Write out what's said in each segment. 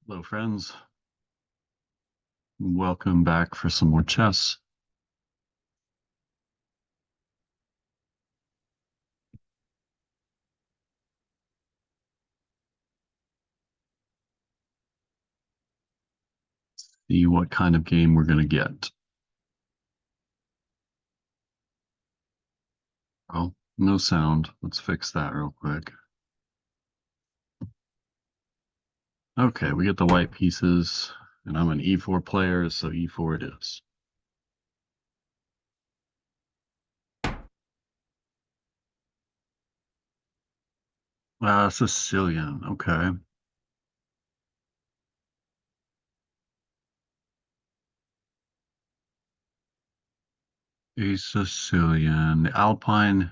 Hello, friends. Welcome back for some more chess. See what kind of game we're going to get. Oh, no sound. Let's fix that real quick. Okay, we get the white pieces, and I'm an e4 player, so e4 it is. Sicilian. Okay. A Sicilian. The Alpine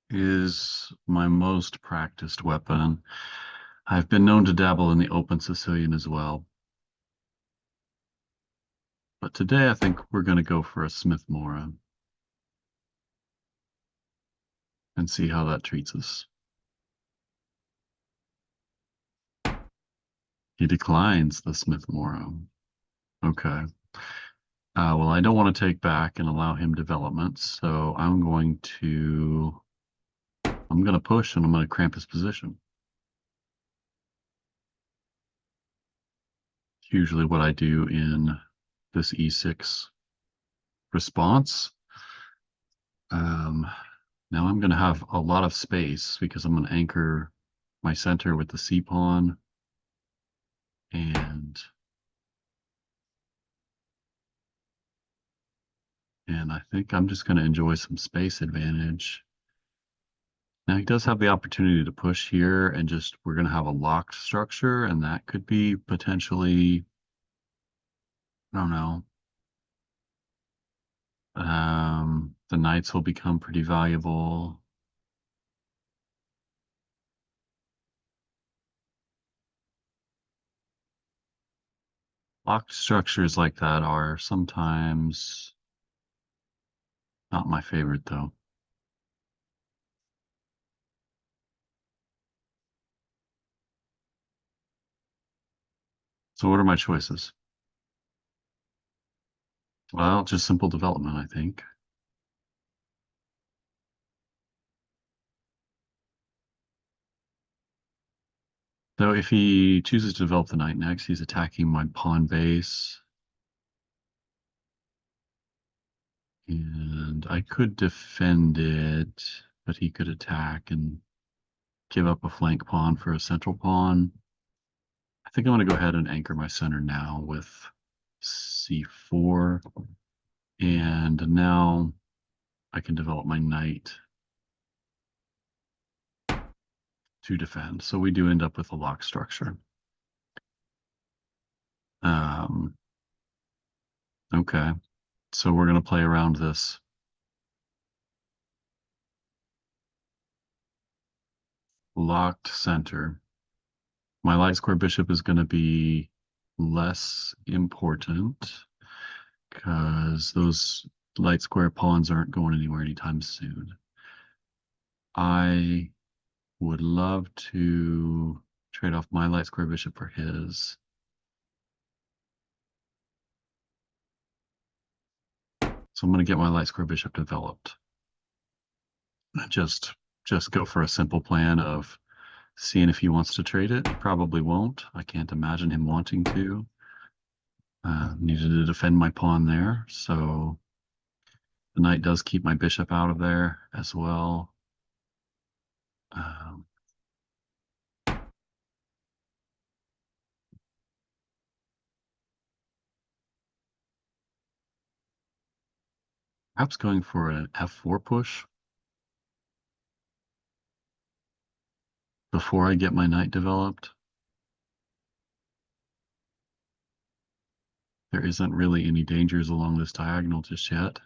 is my most practiced weapon. I've been known to dabble in the open Sicilian as well. But today I think we're going to go for a Smith-Morra and see how that treats us. He declines the Smith-Morra. Okay. Well, I don't want to take back and allow him development, so I'm going to push and I'm going to cramp his position. It's usually what I do in this E6 response. Now I'm going to have a lot of space because I'm going to anchor my center with the C pawn and I think I'm just going to enjoy some space advantage. Now he does have the opportunity to push here and we're going to have a locked structure, and that could be potentially, I don't know, the knights will become pretty valuable. Locked structures like that are sometimes not my favorite, though. So what are my choices? Well, just simple development, I think. So if he chooses to develop the knight next, he's attacking my pawn base. And I could defend it, but he could attack and give up a flank pawn for a central pawn. I think I'm going to go ahead and anchor my center now with c4. And now I can develop my knight to defend. So we do end up with a lock structure. Okay, so we're going to play around this. Locked center. My light square bishop is going to be less important because those light square pawns aren't going anywhere anytime soon. I would love to trade off my light square bishop for his. So I'm going to get my light square bishop developed. Just go for a simple plan of seeing if he wants to trade it. He probably won't. I can't imagine him wanting to. Needed to defend my pawn there, so the knight does keep my bishop out of there as well. Um, Perhaps going for an f4 push before I get my knight developed. There isn't really any dangers along this diagonal just yet.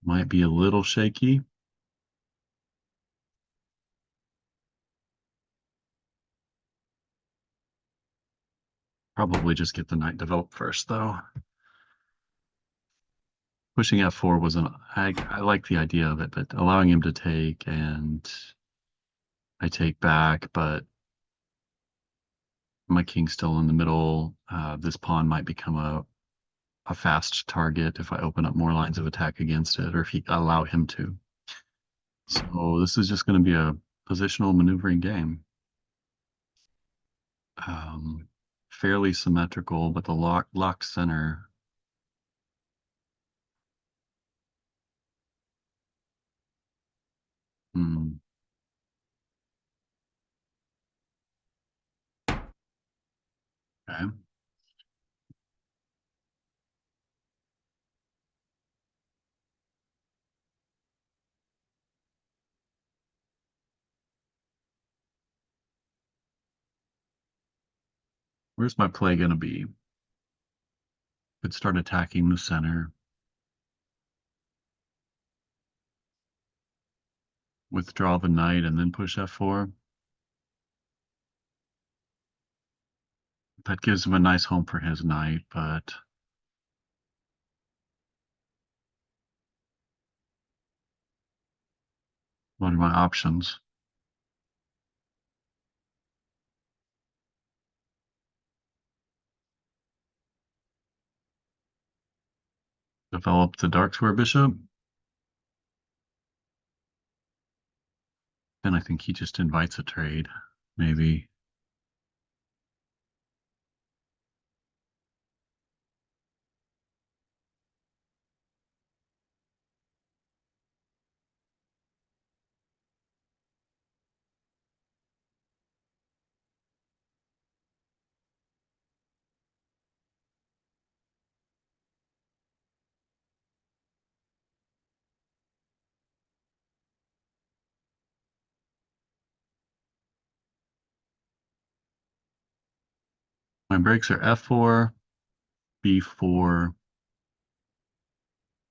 Might be a little shaky. Probably just get the knight developed first, though. Pushing f4 was an I like the idea of it, but allowing him to take and I take back, but my king's still in the middle. This pawn might become a fast target if I open up more lines of attack against it, or if you allow him to. So this is just going to be a positional maneuvering game. Um, Fairly symmetrical, but the lock center. Hmm, okay. Where's my play going to be? Could start attacking the center, withdraw the knight, and then push f4. That gives him a nice home for his knight, but what are my options? Develop the dark square bishop? Then I think he just invites a trade, maybe. My breaks are f4, b4,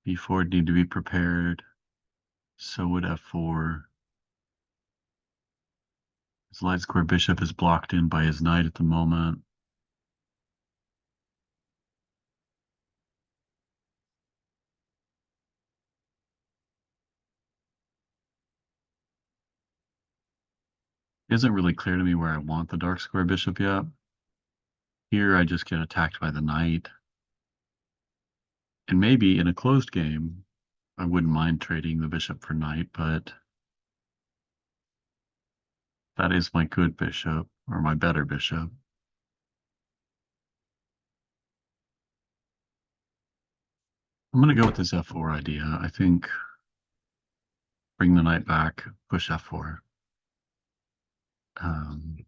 b4 need to be prepared. So would f4. His light square bishop is blocked in by his knight at the moment. It isn't really clear to me where I want the dark square bishop yet. Here I just get attacked by the knight. And maybe in a closed game, I wouldn't mind trading the bishop for knight, but that is my good bishop, or my better bishop. I'm going to go with this f4 idea. I think bring the knight back, push f4. Um,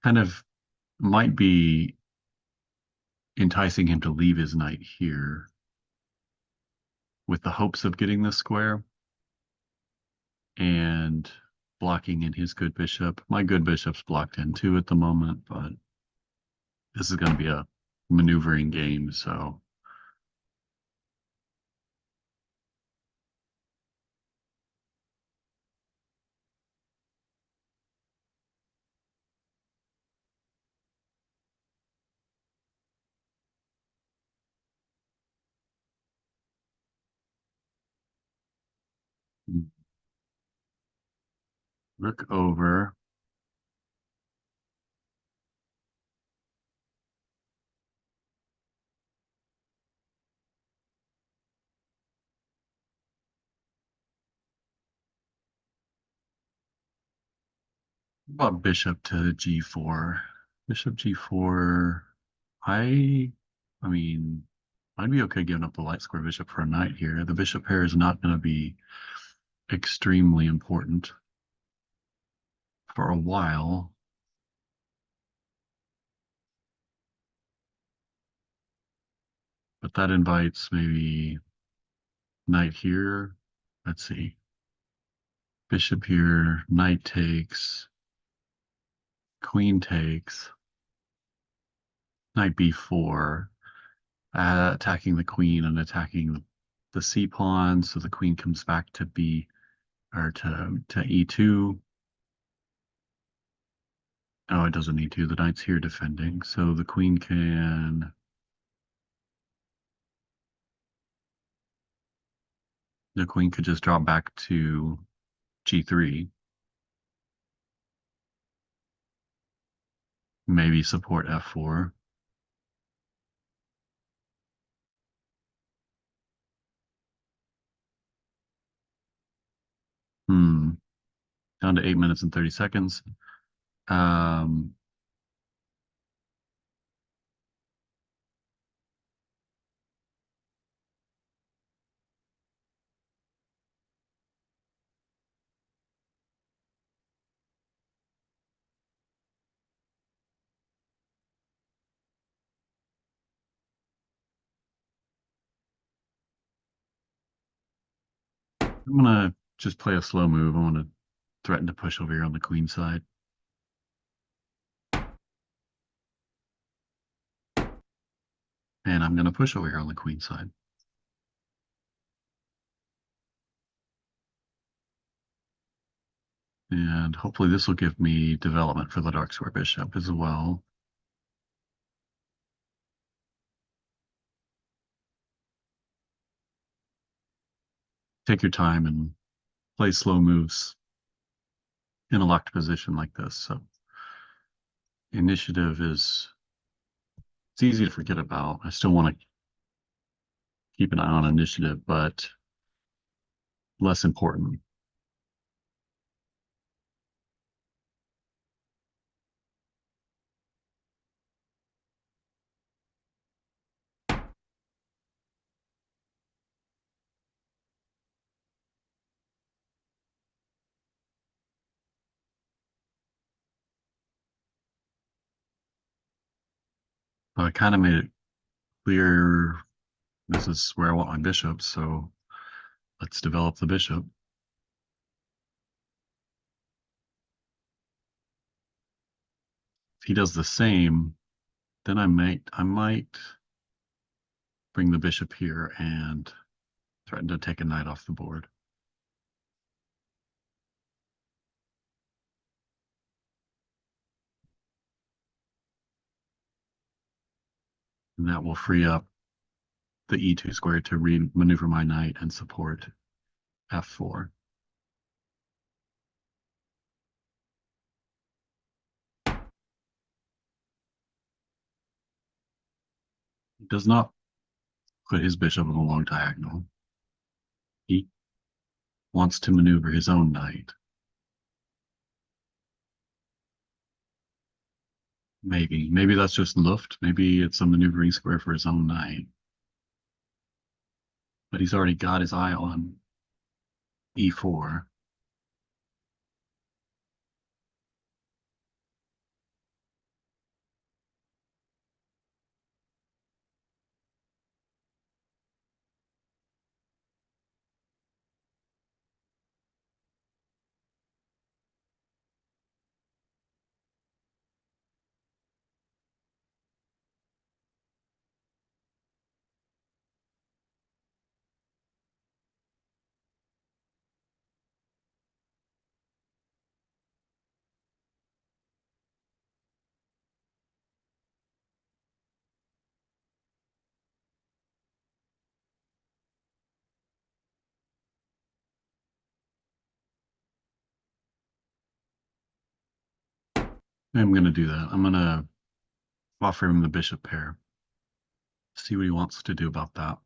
Kind of might be enticing him to leave his knight here with the hopes of getting this square and blocking in his good bishop. My good bishop's blocked in too at the moment, but this is going to be a maneuvering game, so rook over. What about bishop to g4? Bishop g4. I, I mean, I'd be okay giving up the light square bishop for a knight here. The bishop pair is not going to be extremely important for a while. But that invites maybe knight here. Let's see. Bishop here, knight takes, queen takes, knight b4, attacking the queen and attacking the c pawn. So the queen comes back to b or to e2. Oh, it doesn't need to. The knight's here defending, so the queen can. The queen could just drop back to g3, maybe support f4. Hmm. Down to 8 minutes and 30 seconds. Um, I'm gonna just play a slow move. I want to threaten to push over here on the queen side. And I'm gonna push over here on the queen side. And hopefully this will give me development for the dark square bishop as well. Take your time and play slow moves in a locked position like this. So initiative is, it's easy to forget about. I still want to keep an eye on initiative, but less important. But I kind of made it clear this is where I want my bishop, so let's develop the bishop. If he does the same, then I might bring the bishop here and threaten to take a knight off the board. And that will free up the e2 square to re-maneuver my knight and support f4. He does not put his bishop on a long diagonal. He wants to maneuver his own knight. Maybe that's just Luft. Maybe it's a maneuvering square for his own knight. But he's already got his eye on e4. I'm going to do that. I'm going to offer him the bishop pair. See what he wants to do about that.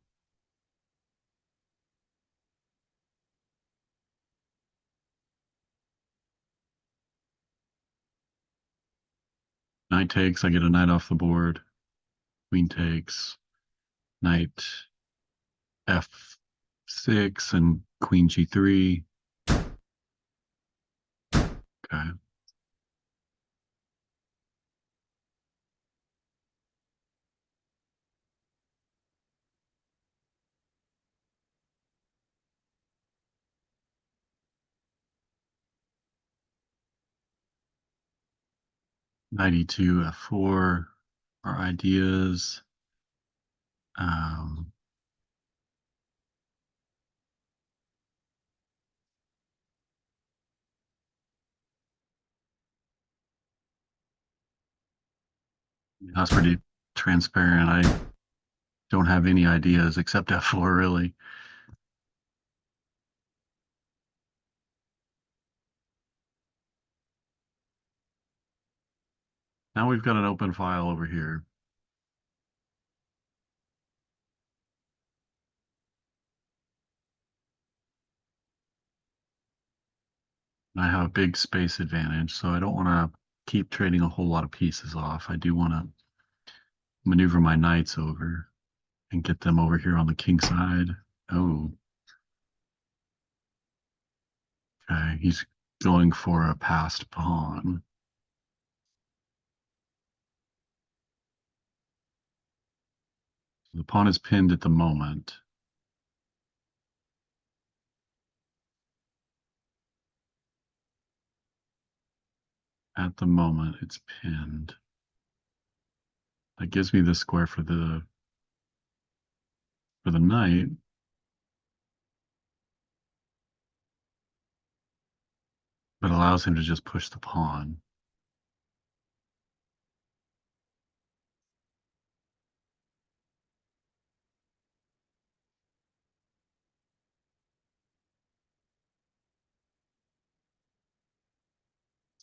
Knight takes, I get a knight off the board. Queen takes, knight f6 and queen g3. Okay. Knight e2, f4 are ideas. Um, That's pretty transparent. I don't have any ideas except F4, really. Now we've got an open file over here. I have a big space advantage, so I don't want to keep trading a whole lot of pieces off. I do want to maneuver my knights over and get them over here on the king side. Oh, okay. He's going for a passed pawn. The pawn is pinned at the moment. At the moment, it's pinned. That gives me the square for the knight, but allows him to just push the pawn.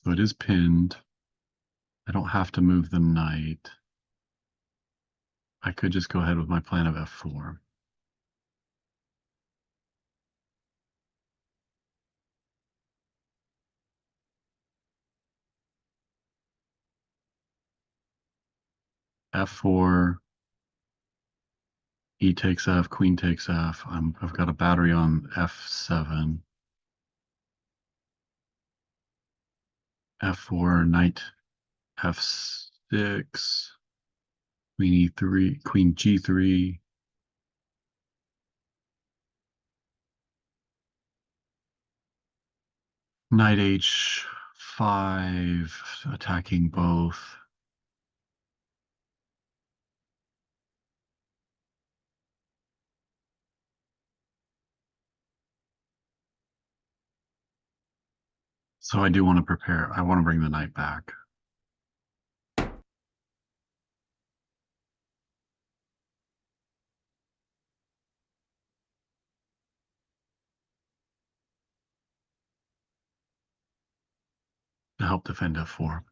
So it is pinned. I don't have to move the knight. I could just go ahead with my plan of f4. F4, e takes f, queen takes f. I've got a battery on f7. F4, knight f6, queen e3, queen g3. Knight h5, attacking both. So I do want to prepare. I want to bring the knight back. To help defend f4.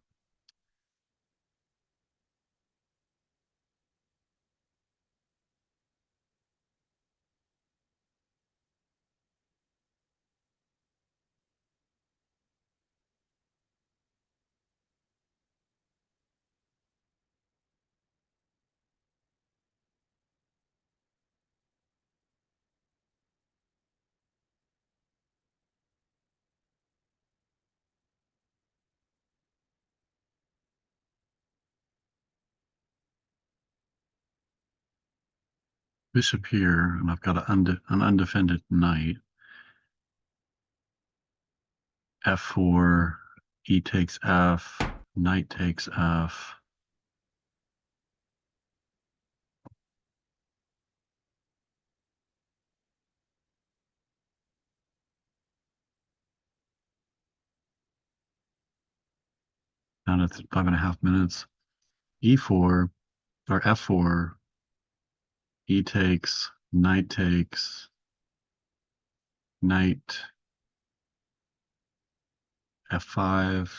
Bishop here, and I've got an undefended knight. F4, e takes f, knight takes f. Down to 5.5 minutes. E4 or F4, e takes, knight takes, knight F5,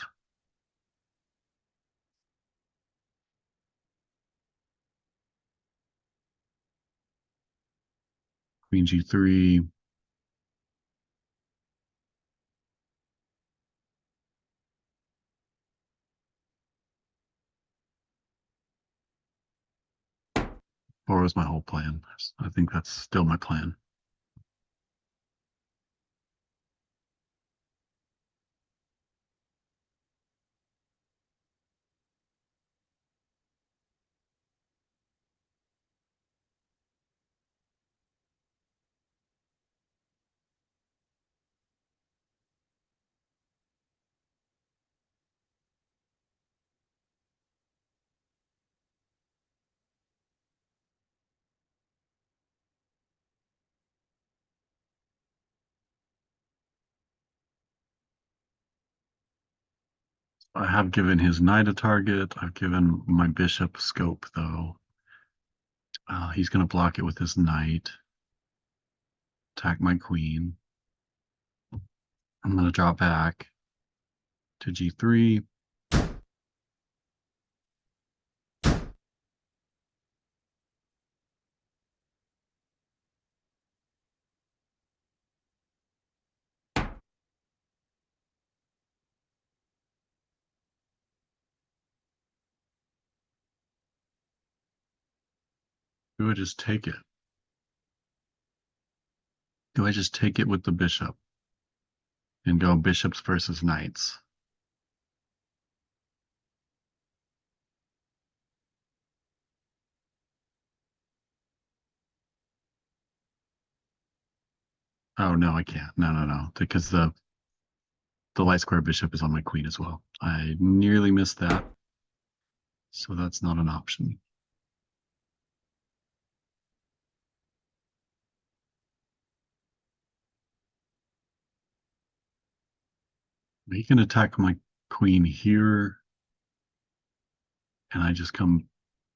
queen G3. Or was my whole plan. I think that's still my plan. I have given his knight a target. I've given my bishop scope, though. He's going to block it with his knight. Attack my queen. I'm going to drop back to g3. Do I just take it? Do I just take it with the bishop and go bishops versus knights? Oh, no, I can't. No, no, no. Because the light square bishop is on my queen as well. I nearly missed that. So that's not an option. He can attack my queen here, and I just come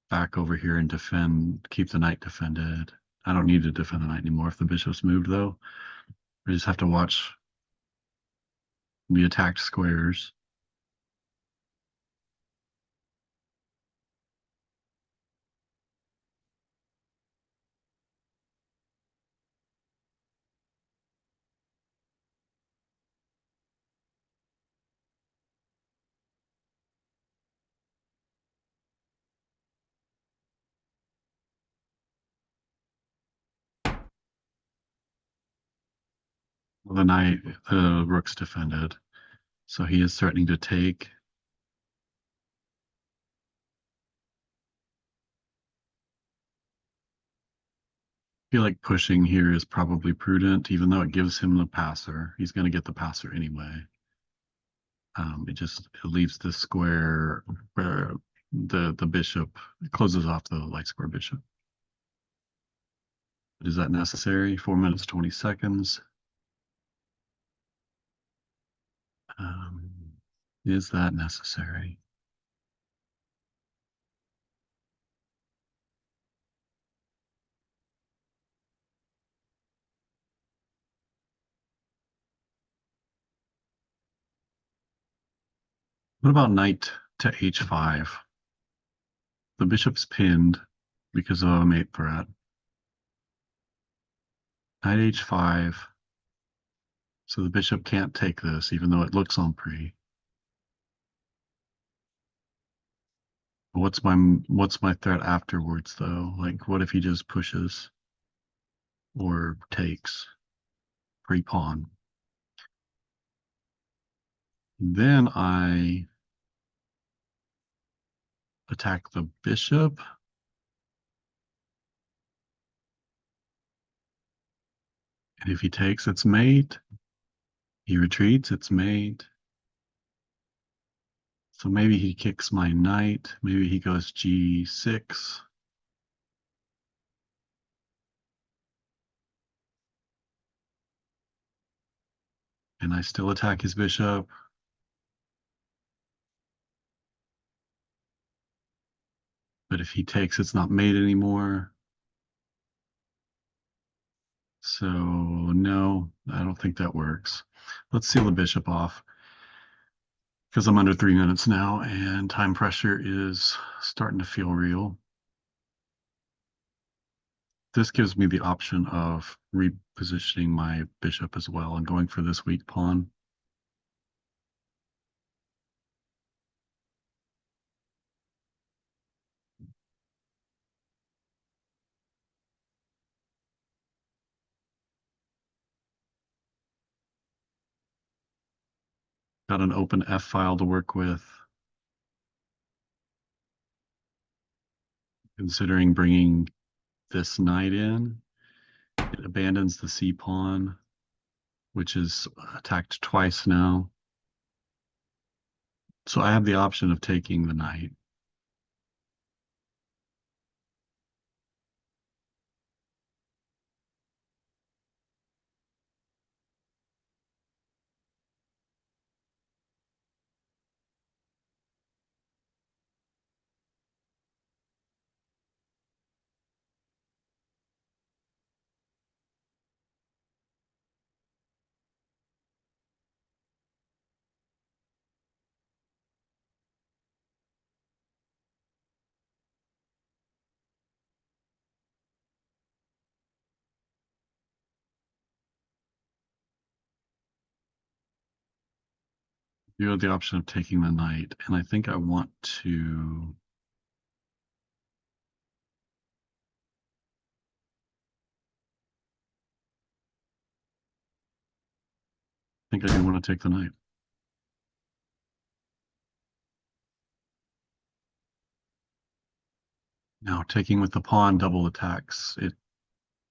back over here and defend, keep the knight defended. I don't need to defend the knight anymore if the bishop's moved, though. I just have to watch the attacked squares. The knight, the rook's defended. So he is threatening to take. I feel like pushing here is probably prudent, even though it gives him the passer. He's going to get the passer anyway. It leaves the square where the bishop closes off the light square bishop. But is that necessary? 4 minutes 20 seconds. Um, is that necessary? What about knight to h5? The bishop's pinned because of a mate threat. Knight h5. So the bishop can't take this, even though it looks on pre. What's my threat afterwards, though? Like, what if he just pushes or takes pre-pawn? Then I attack the bishop. And if he takes, it's mate. He retreats, it's mate. So maybe he kicks my knight. Maybe he goes g6. And I still attack his bishop. But if he takes, it's not mate anymore. So no, I don't think that works. Let's seal the bishop off because I'm under 3 minutes now and time pressure is starting to feel real. This gives me the option of repositioning my bishop as well and going for this weak pawn. Got an open F file to work with. Considering bringing this knight in, it abandons the C pawn, which is attacked twice now. So I have the option of taking the knight. You have the option of taking the knight, and I think I want to. I think I do want to take the knight. Now, taking with the pawn double attacks. It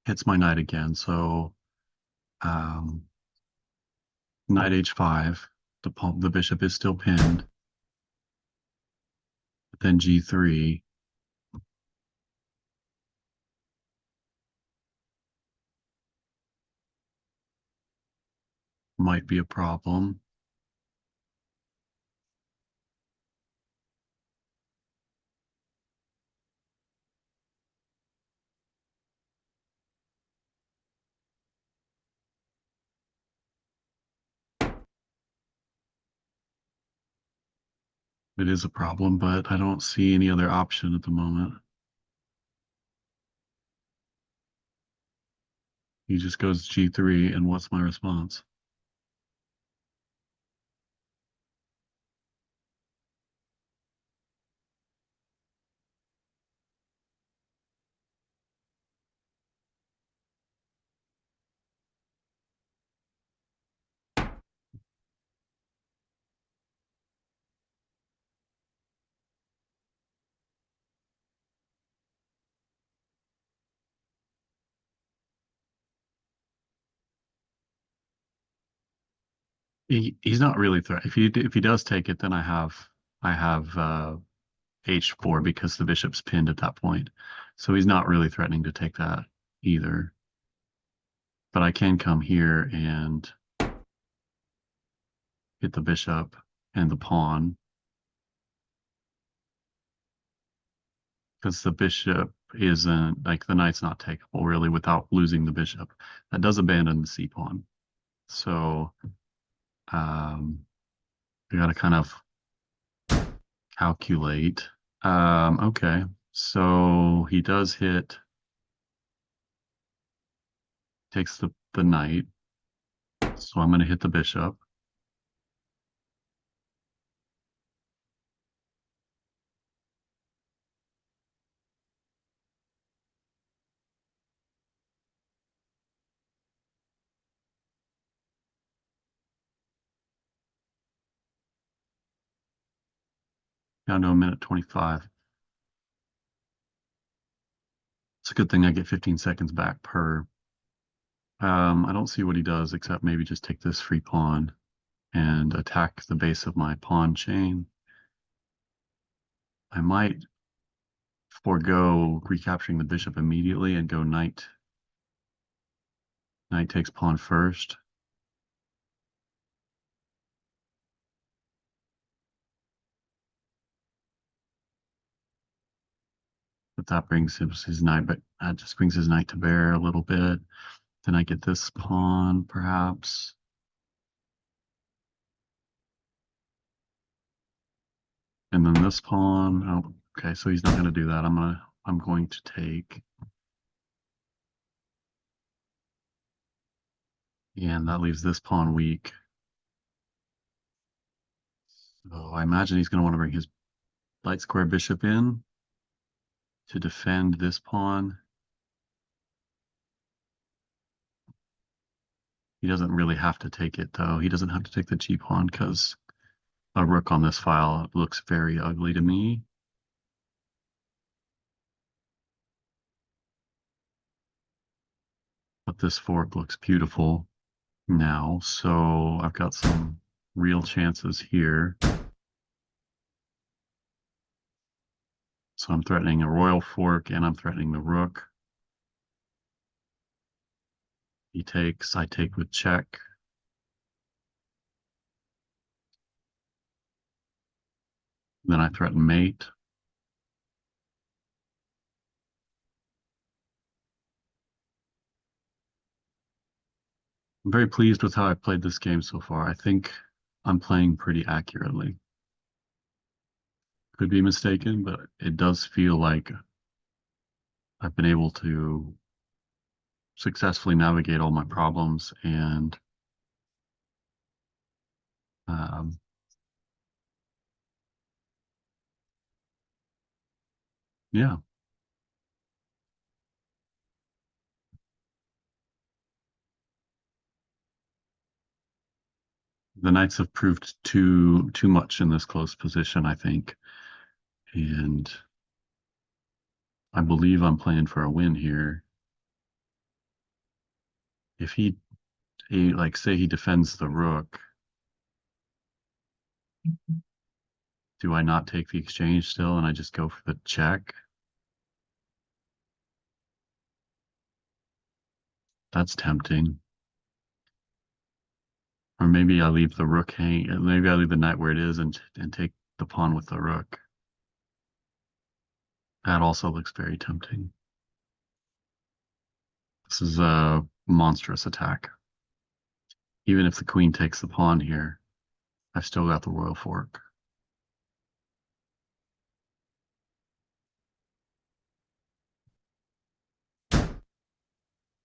hits my knight again. So, um, knight h5. The bishop is still pinned. But then g3. Might be a problem. It is a problem, but I don't see any other option at the moment. He just goes g3, and what's my response? He's not really threat. If he does take it, then I have h4 because the bishop's pinned at that point. So he's not really threatening to take that either. But I can come here and hit the bishop and the pawn because the bishop isn't like the knight's not takeable really without losing the bishop. That does abandon the c pawn. So we got to kind of calculate. Okay, so he does hit, takes the knight. So I'm going to hit the bishop. Down to a minute 25. It's a good thing I get 15 seconds back per. I don't see what he does except maybe just take this free pawn and attack the base of my pawn chain. I might forego recapturing the bishop immediately and go knight. Knight takes pawn first. But that brings his knight, but that just brings his knight to bear a little bit. Then I get this pawn, perhaps. And then this pawn. Oh, okay, so he's not going to do that. I'm going to take. And that leaves this pawn weak. So I imagine he's going to want to bring his light square bishop in to defend this pawn. He doesn't really have to take it, though. He doesn't have to take the g pawn because a rook on this file looks very ugly to me. But this fork looks beautiful now, so I've got some real chances here. So I'm threatening a royal fork and I'm threatening the rook. He takes, I take with check. Then I threaten mate. I'm very pleased with how I played this game so far. I think I'm playing pretty accurately. Could be mistaken, but it does feel like I've been able to successfully navigate all my problems and um, Yeah. The knights have proved too much in this close position, I think. And I believe I'm playing for a win here. If he like say he defends the rook, do I not take the exchange still and I just go for the check? That's tempting. Or maybe I leave the rook hang. Maybe I leave the knight where it is and take the pawn with the rook. That also looks very tempting. This is a monstrous attack. Even if the queen takes the pawn here, I've still got the royal fork.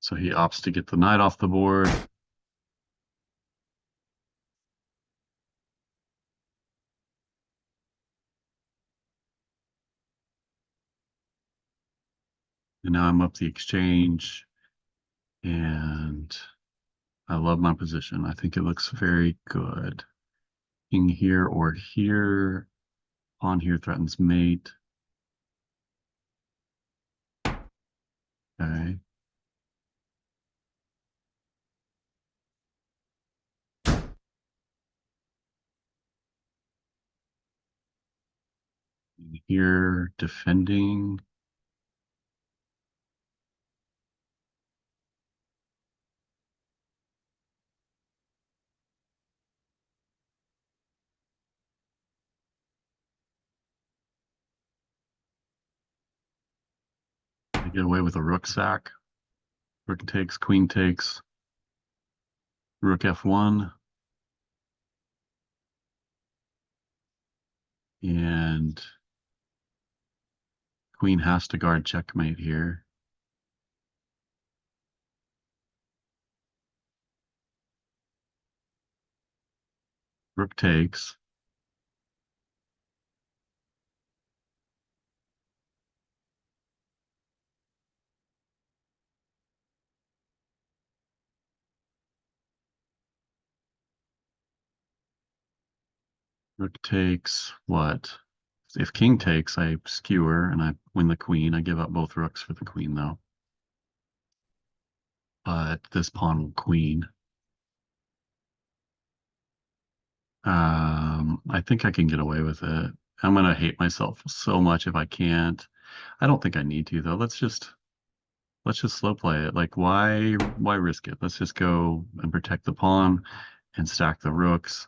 So he opts to get the knight off the board. And now I'm up the exchange. And I love my position. I think it looks very good. King here or here. Pawn here threatens mate. Okay. And here defending. I get away with a rook sack. Rook takes, queen takes, rook f1. And queen has to guard checkmate here. Rook takes. Rook takes what? If king takes, I skewer and I win the queen. I give up both rooks for the queen, though. But this pawn will queen. I think I can get away with it. I'm gonna hate myself so much if I can't. I don't think I need to though. Let's just slow play it. Like why risk it? Let's just go and protect the pawn and stack the rooks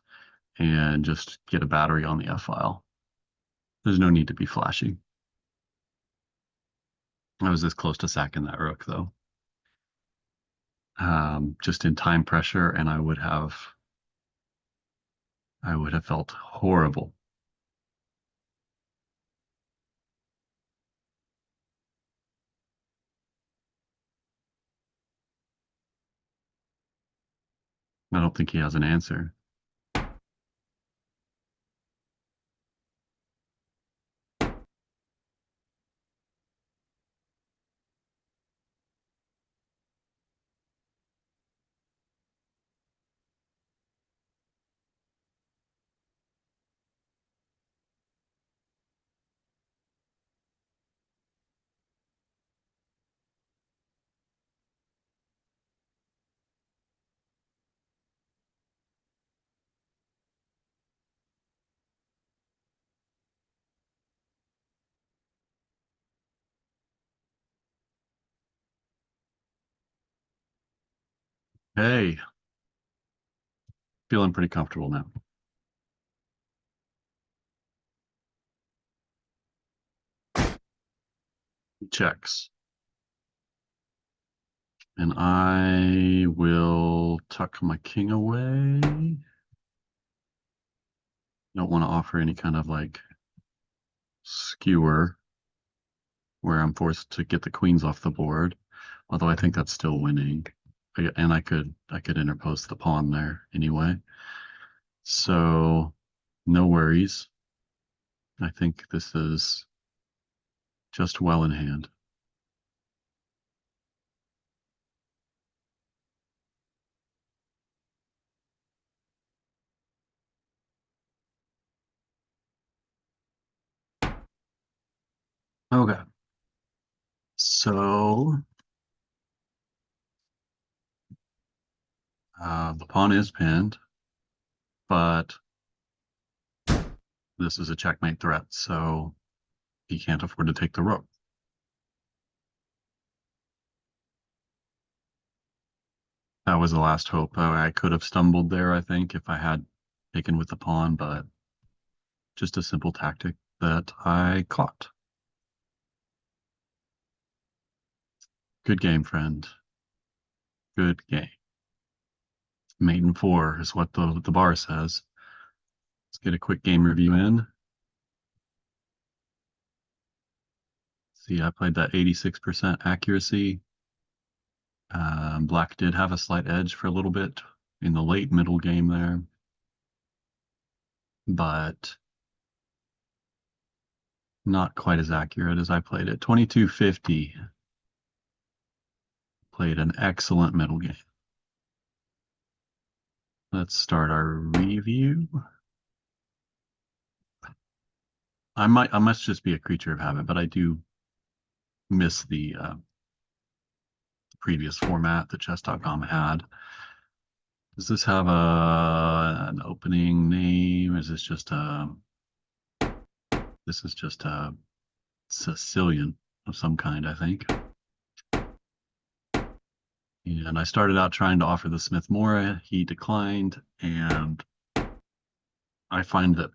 and just get a battery on the F file. There's no need to be flashy. I was this close to sacking that rook though. Just in time pressure, and I would have felt horrible. I don't think he has an answer. Hey, feeling pretty comfortable now. He checks. And I will tuck my king away. Don't want to offer any kind of like skewer where I'm forced to get the queens off the board. Although I think that's still winning. And I could interpose the pawn there anyway. So no worries. I think this is Just well in hand. Okay. So the pawn is pinned, but this is a checkmate threat, so he can't afford to take the rook. That was the last hope. I could have stumbled there, I think, if I had taken with the pawn, but just a simple tactic that I caught. Good game, friend. Good game. Mate in 4 is what the bar says. Let's get a quick game review in. See, I played that 86% accuracy. Black did have a slight edge for a little bit in the late middle game there, but not quite as accurate as I played it. 2250. Played an excellent middle game. Let's start our review. I must just be a creature of habit, but I do miss the previous format that chess.com had. Does this have an opening name? Is this just a this is just a Sicilian of some kind, I think. And I started out trying to offer the Smith Mora. He declined, and I find that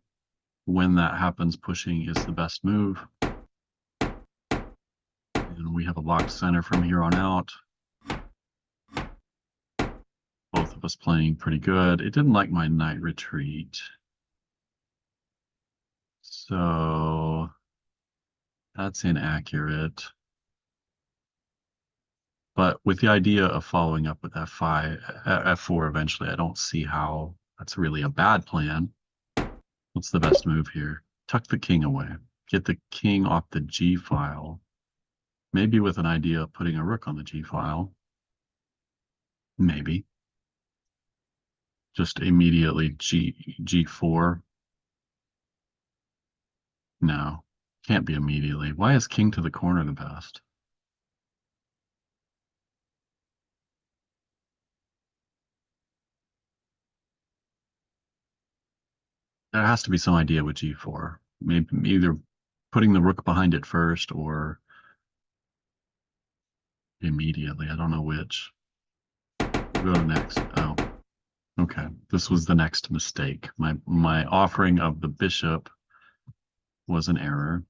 when that happens, pushing is the best move. And we have a locked center from here on out. Both of us playing pretty good. It didn't like my knight retreat. So that's inaccurate. But with the idea of following up with F5, F4 eventually, I don't see how that's really a bad plan. What's the best move here? Tuck the king away. Get the king off the G file. Maybe with an idea of putting a rook on the G file. Maybe. Just immediately G4. No, can't be immediately. Why is king to the corner the best? There has to be some idea with G4. Maybe either putting the rook behind it first or immediately. I don't know which. We'll go to next. Oh, okay. This was the next mistake. My offering of the bishop was an error.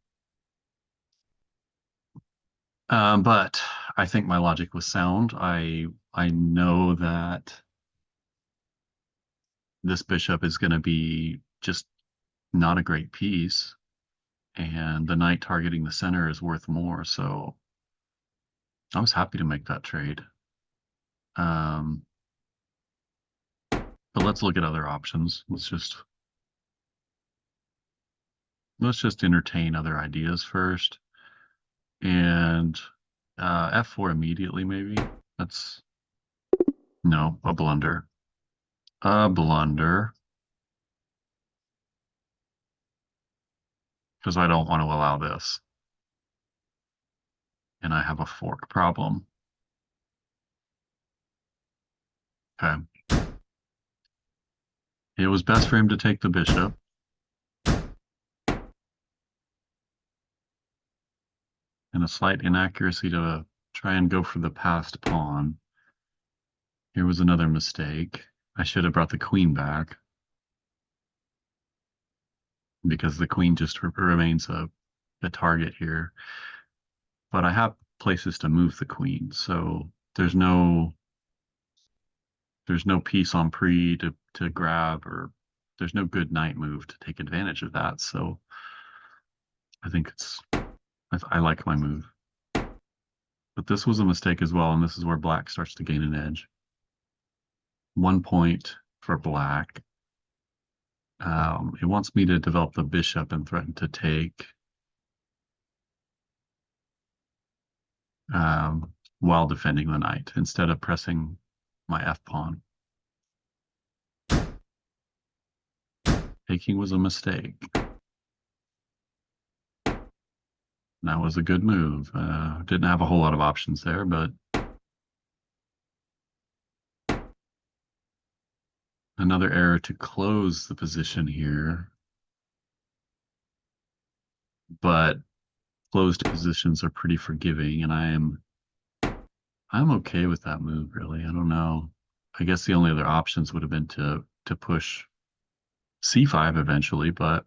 But I think my logic was sound. I know that this bishop is going to be just not a great piece, and the knight targeting the center is worth more. So I was happy to make that trade. But let's look at other options. Let's just entertain other ideas first. And F4 immediately, maybe. That's no, a blunder. A blunder. Because I don't want to allow this. And I have a fork problem. Okay. It was best for him to take the bishop. And a slight inaccuracy to try and go for the passed pawn. Here was another mistake. I should have brought the queen back. Because the queen just remains a target here. But I have places to move the queen, so there's no piece on pre to grab, or there's no good knight move to take advantage of that. So I think I like my move. But this was a mistake as well, and this is where black starts to gain an edge. 1 point for black. It wants me to develop the bishop and threaten to take. while defending the knight instead of pressing my F pawn. Taking was a mistake. That was a good move. Didn't have a whole lot of options there, but another error to close the position here. But closed positions are pretty forgiving, and I'm okay with that move, really. I don't know. I guess the only other options would have been to push C5 eventually, but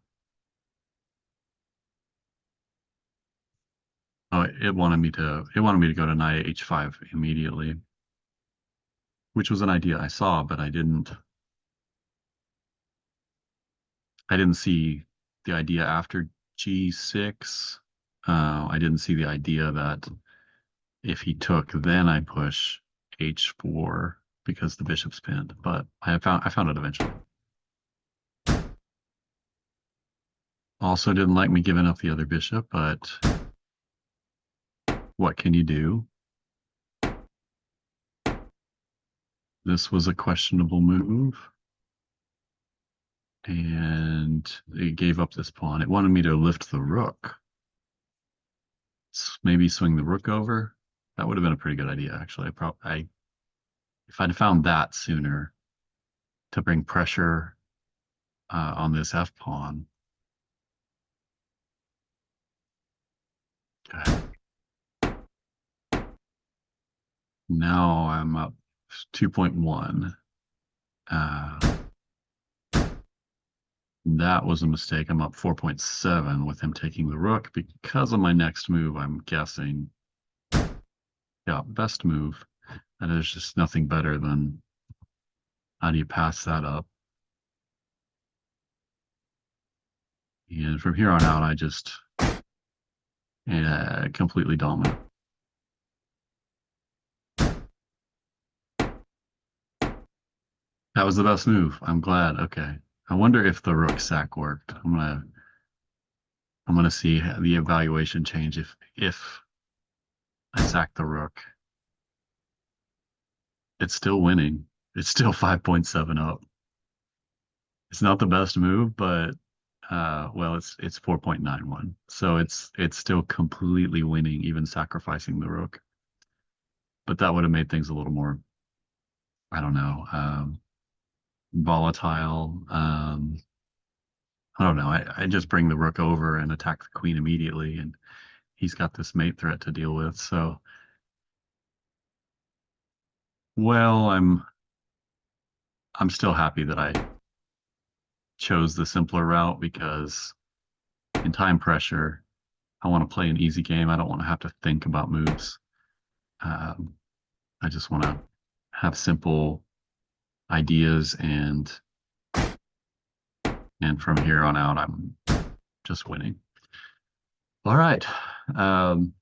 oh, it wanted me to go to knight H5 immediately, which was an idea I saw, but I didn't see the idea after G6. I didn't see the idea that if he took, then I push H4 because the bishop's pinned. But I found it eventually. Also didn't like me giving up the other bishop, but what can you do? This was a questionable move. And it gave up this pawn. It wanted me to lift the rook. Maybe swing the rook over. That would have been a pretty good idea, actually. If I'd found that sooner to bring pressure on this F pawn. Okay. Now I'm up 2.1. That was a mistake. I'm up 4.7 with him taking the rook because of my next move, I'm guessing. Yeah, best move. And there's just nothing better than how do you pass that up? And from here on out, I just completely dominant. That was the best move. I'm glad. Okay. I wonder if the rook sack worked. I'm gonna see the evaluation change if I sack the rook. It's still winning. It's still 5.7 up. It's not the best move, but well, it's 4.91. So it's still completely winning, even sacrificing the rook. But that would have made things a little more, I don't know, volatile. I don't know. I just bring the rook over and attack the queen immediately, and he's got this mate threat to deal with. So, well, I'm still happy that I chose the simpler route because in time pressure, I want to play an easy game. I don't want to have to think about moves. Um, I just want to have simple ideas, and from here on out, I'm just winning. All right. Um,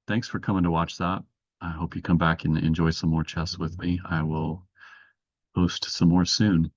Thanks for coming to watch that. I hope you come back and enjoy some more chess with me. I will post some more soon.